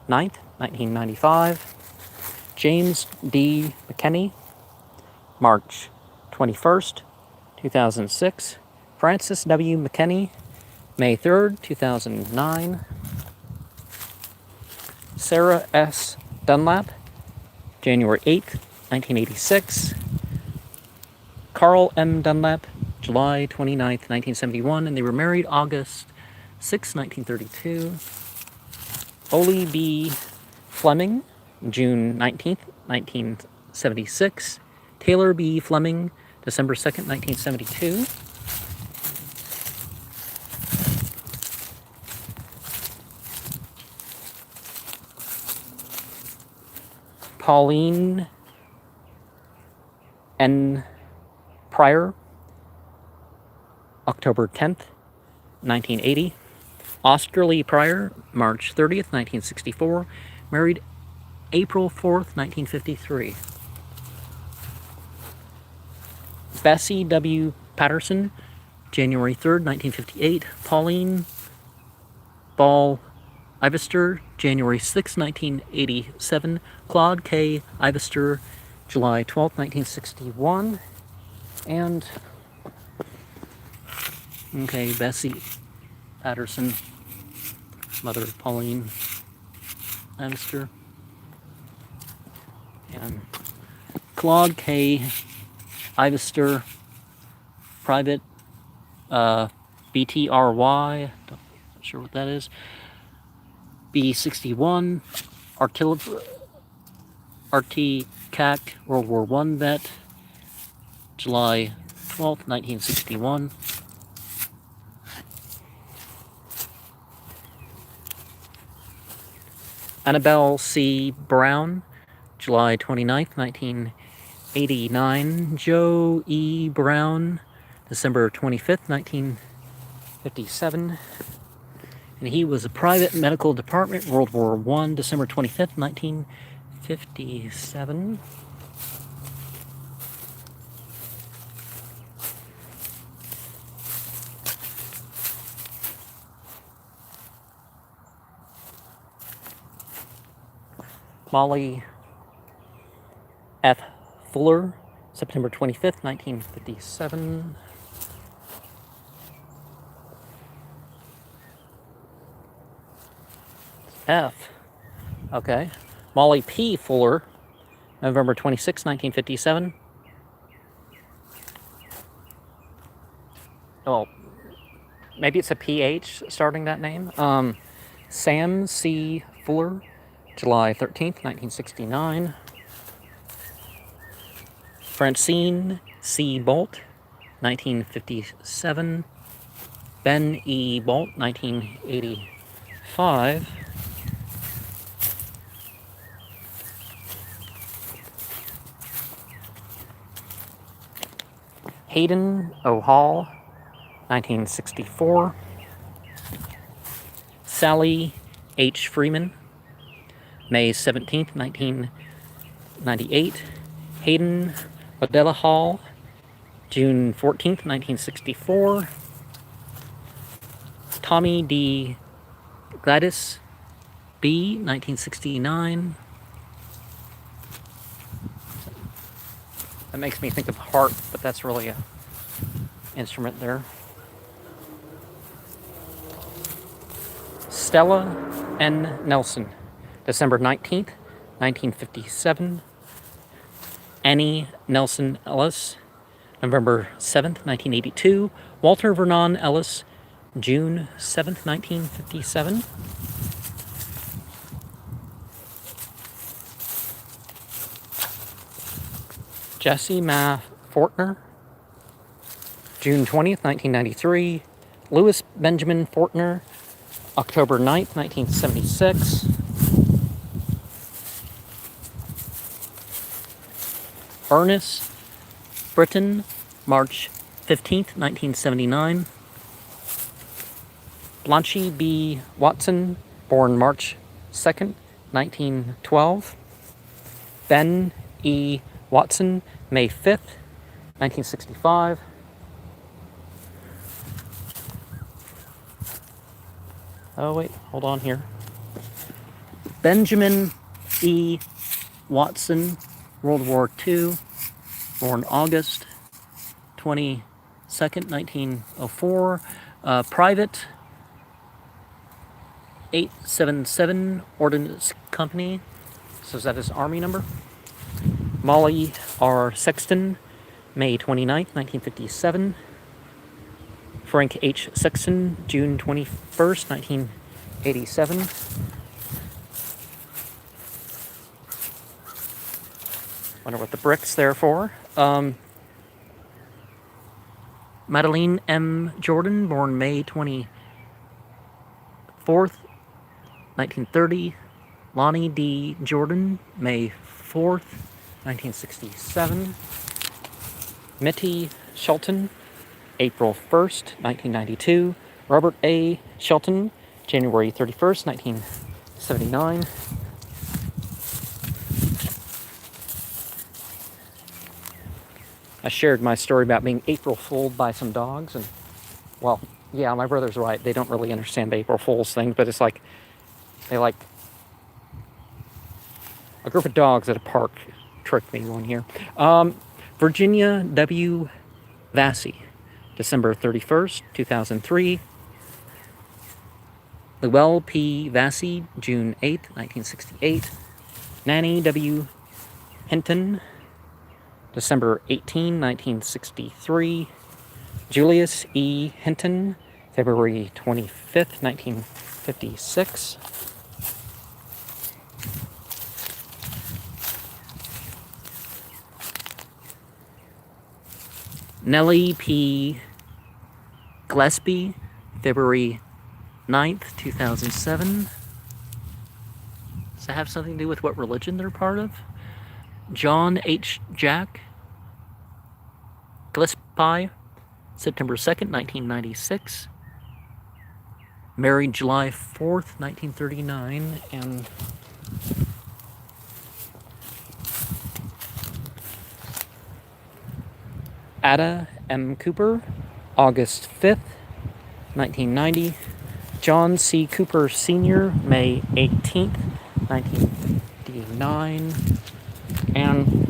9th, 1995. James D. McKinney, March 21st, 2006. Francis W. McKinney, May 3rd, 2009. Sarah S. Dunlap, January 8th, 1986. Carl M. Dunlap, July 29th, 1971, and they were married August 6, 1932. Ole B. Fleming, June 19th, 1976. Taylor B. Fleming, December 2nd, 1972. Pauline N. Pryor, October 10th, 1980. Oscar Lee Pryor, March 30th, 1964. Married April 4th, 1953. Bessie W. Patterson, January 3rd, 1958. Pauline Ball Ivester, January 6, 1987. Claude K. Ivester, July 12, 1961. And, okay, Bessie Patterson, mother of Pauline Ivester. And Claude K. Ivester, Private, BTRY, not sure what that is. B61, RTCAC, World War I vet, July 12th, 1961. Annabelle C. Brown, July 29th, 1989. Joe E. Brown, December 25th, 1957. And he was a private medical department, World War I, December 25th, 1957. Molly F. Fuller, September 25th, 1957. F. Okay. Molly P. Fuller, November 26, 1957. Well, maybe it's a PH starting that name. Sam C. Fuller, July 13th, 1969. Francine C. Bolt, 1957. Ben E. Bolt, 1985. Hayden O. Hall, 1964. Sally H. Freeman, May 17th, 1998. Hayden Odella Hall, June 14th, 1964. Tommy D. Gladys B., 1969. That makes me think of harp, but that's really a instrument there. Stella N. Nelson, December 19th, 1957. Annie Nelson Ellis, November 7th, 1982. Walter Vernon Ellis, June 7th, 1957. Jesse Ma Fortner, June 20th, 1993. Louis Benjamin Fortner, October 9th, 1976. Ernest Britton, March 15th, 1979. Blanche B. Watson, born March 2nd, 1912. Ben E. Watson, May 5th, 1965. Oh, wait, hold on here. Benjamin E. Watson, World War II, born August 22nd, 1904. Private 877 Ordnance Company. So is that his Army number? Molly R. Sexton, May 29th, 1957. Frank H. Sexton, June 21st, 1987. Wonder what the brick's there for. Madeline M. Jordan, born May 24th, 1930. Lonnie D. Jordan, May 4th, 1967. Mitty Shelton, April 1st, 1992. Robert A. Shelton, January 31st, 1979. I shared my story about being April fooled by some dogs, and, well, yeah, my brother's right. They don't really understand the April Fool's thing, but it's like, they like, a group of dogs at a park tricked me one year. Virginia W. Vassey, December 31st, 2003. Llewell P. Vassey, June 8th, 1968. Nanny W. Hinton, December 18, 1963. Julius E. Hinton, February 25th, 1956. Nellie P. Gillespie, February 9th, 2007. Does that have something to do with what religion they're part of? John H. Jack Gillespie, September 2nd, 1996. Married July 4th, 1939. And Ada M. Cooper, August 5th, 1990. John C. Cooper Sr., May 18th, 1959. And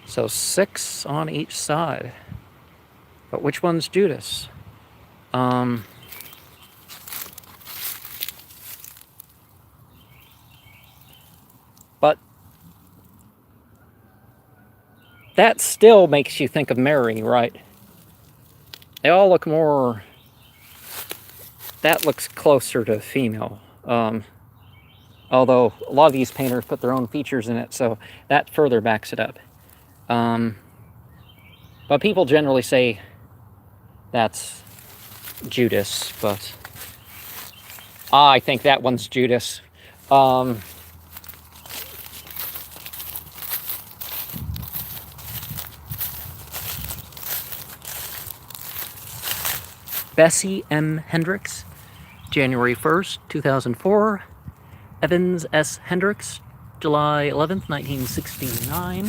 so 6 on each side. But which one's Judas? But that still makes you think of Mary, right? They all look more... That looks closer to female. Although a lot of these painters put their own features in it, so that further backs it up. But people generally say that's Judas, but I think that one's Judas. Bessie M. Hendricks, January 1st, 2004. Evans S. Hendricks, July 11th, 1969.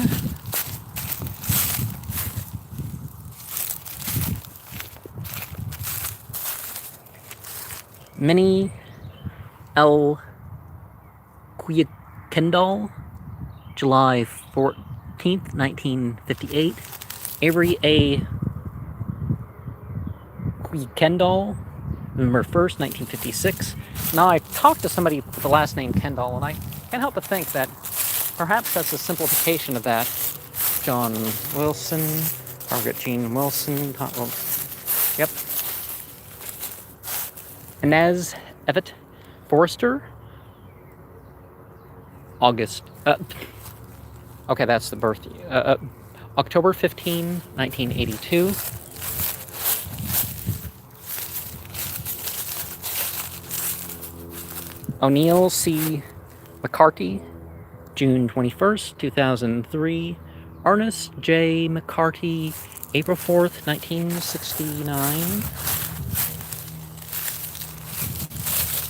Minnie L. Kendall, July 14th, 1958. Avery A. Kendall, November 1st, 1956. Now, I talked to somebody with the last name Kendall, and I can't help but think that perhaps that's a simplification of that. John Wilson, Margaret Jean Wilson, yep. Inez Evett Forrester, August, okay, that's the birth, October 15, 1982. O'Neill C. McCarty, June 21st, 2003. Ernest J. McCarty, April 4th, 1969.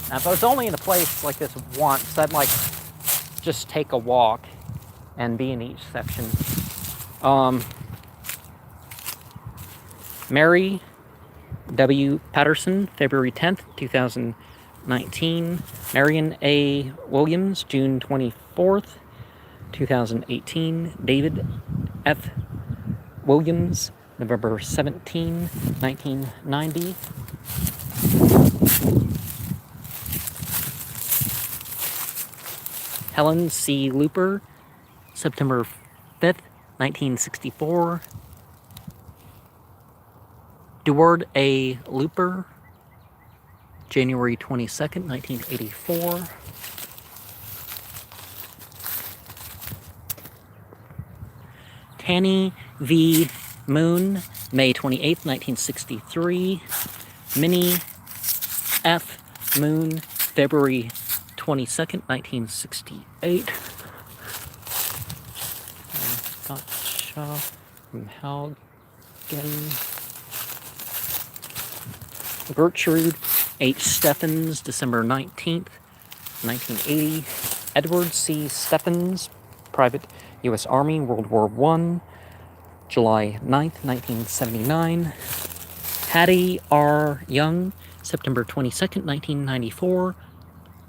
Now, if I was only in a place like this once, I'd like just take a walk and be in each section. Mary W. Patterson, February 10th, 2019. Marion A. Williams, June 24th, 2018. David F. Williams, November 17, 1990. Helen C. Looper, September 5th, 1964. Deward A. Looper, January 22nd, 1984. Tanny V. Moon, May 28th, 1963. Minnie F. Moon, February 22nd, 1968. Gotcha from Haugen. Gertrude H. Steffens, December 19th, 1980. Edward C. Steffens, Private U.S. Army, World War I, July 9th, 1979. Hattie R. Young, September 22nd, 1994.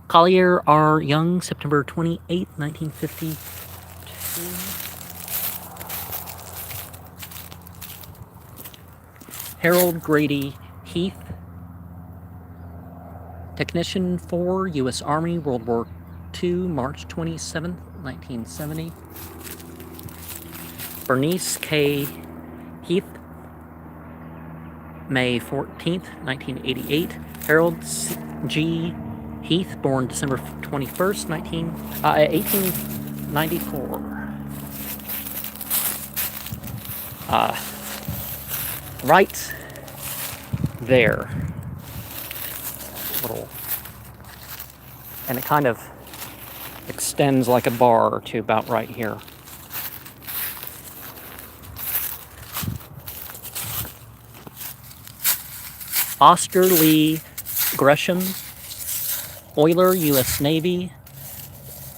Collier R. Young, September 28th, 1952. Harold Grady Heath, Technician 4, U.S. Army, World War II, March 27th, 1970. Bernice K. Heath, May 14th, 1988. Harold G. Heath, born December 21st, 1894. Right there. Little, and it kind of extends like a bar to about right here. Oscar Lee Gresham, Oiler, U.S. Navy,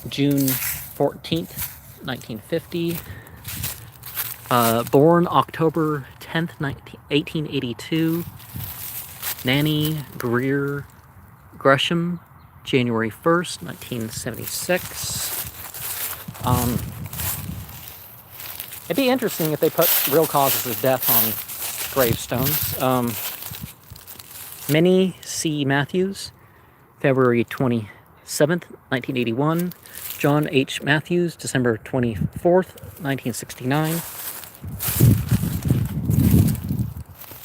June 14th, 1950. Born October 10th, 1882. Nanny Greer Gresham, January 1st, 1976. It'd be interesting if they put real causes of death on gravestones. Minnie C. Matthews, February 27th, 1981. John H. Matthews, December 24th, 1969.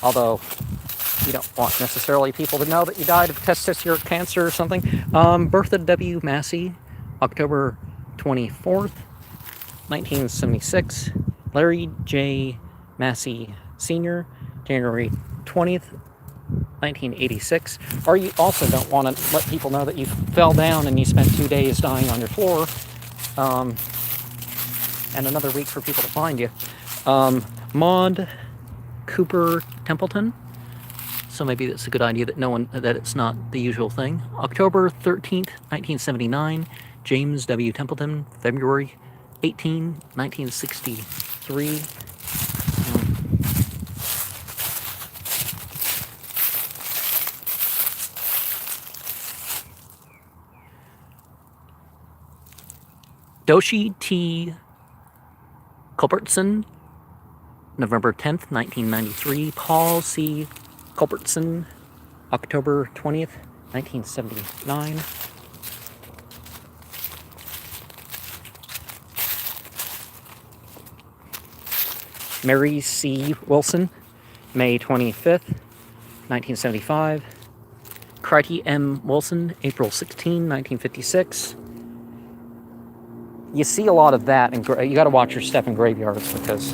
Although you don't want necessarily people to know that you died of testicular cancer or something. Bertha W. Massey, October 24th, 1976. Larry J. Massey Sr., January 20th, 1986. Or you also don't want to let people know that you fell down and you spent 2 days dying on your floor, and another week for people to find you. Maud Cooper Templeton. So maybe that's a good idea that it's not the usual thing. October 13th, 1979. James W. Templeton, February 18, 1963. Doshi T. Culbertson, November 10th, 1993. Paul C. Culbertson, October 20th, 1979. Mary C. Wilson, May 25th, 1975. Crikey M. Wilson, April 16, 1956. You see a lot of that, and you got to watch your step in graveyards because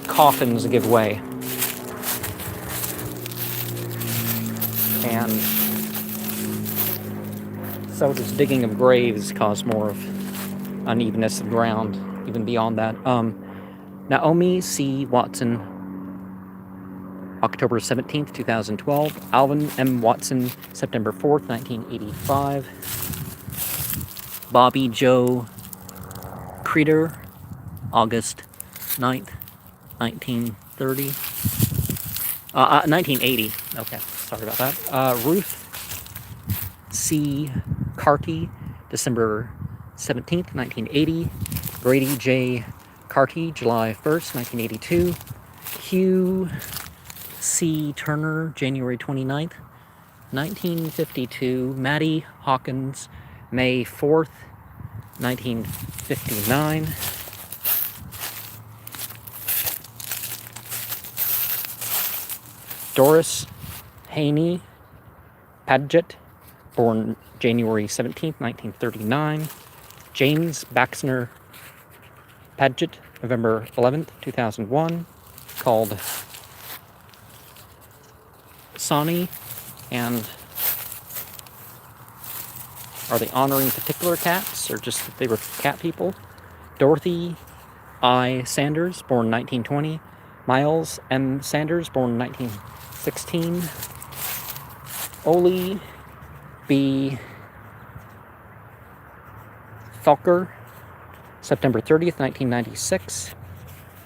coffins give way. And So does digging of graves cause more of unevenness of ground, even beyond that? Naomi C. Watson, October 17th, 2012. Alvin M. Watson, September 4th, 1985. Bobby Joe Creeder, August 9th, 1930. 1980. Okay, sorry about that. Ruth C. Carty, December 17th, 1980. Grady J. Carty, July 1st, 1982. Hugh C. Turner, January 29th, 1952. Maddie Hawkins, May 4th, 1959. Doris Haney Padgett, born January 17th, 1939. James Baxner Padgett, November 11th, 2001. Called Sonny. And are they honoring particular cats or just that they were cat people? Dorothy I. Sanders, born 1920. Miles M. Sanders, born 1916. Oli B. Felker, September 30th, 1996.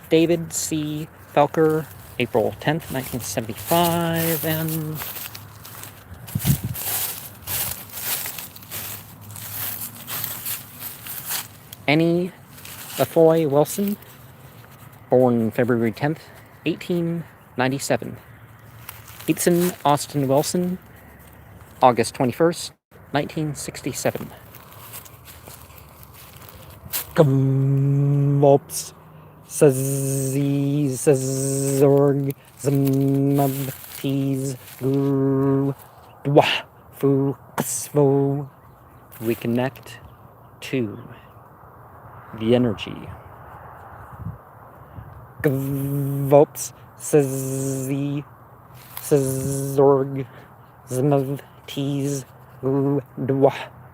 David C. Felker, April 10th, 1975. And Annie Lafoy Wilson, born February 10th, 1897. Ethan Austin Wilson, August 21st, 1967. Gvolops, Szi Szorg, Lzwvmmh, gvolops. We connect to the energy. Gvolops, Szi Szorg, Lzwvmmh,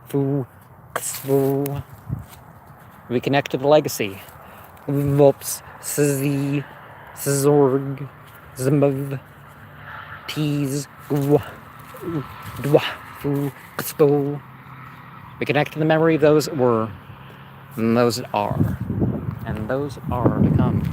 gvolops. We connect to the legacy. Gvolops, Szi Szorg, Lzwvmmh, gvolops. We connect to the memory of those that were, and those that are, and those that are to come.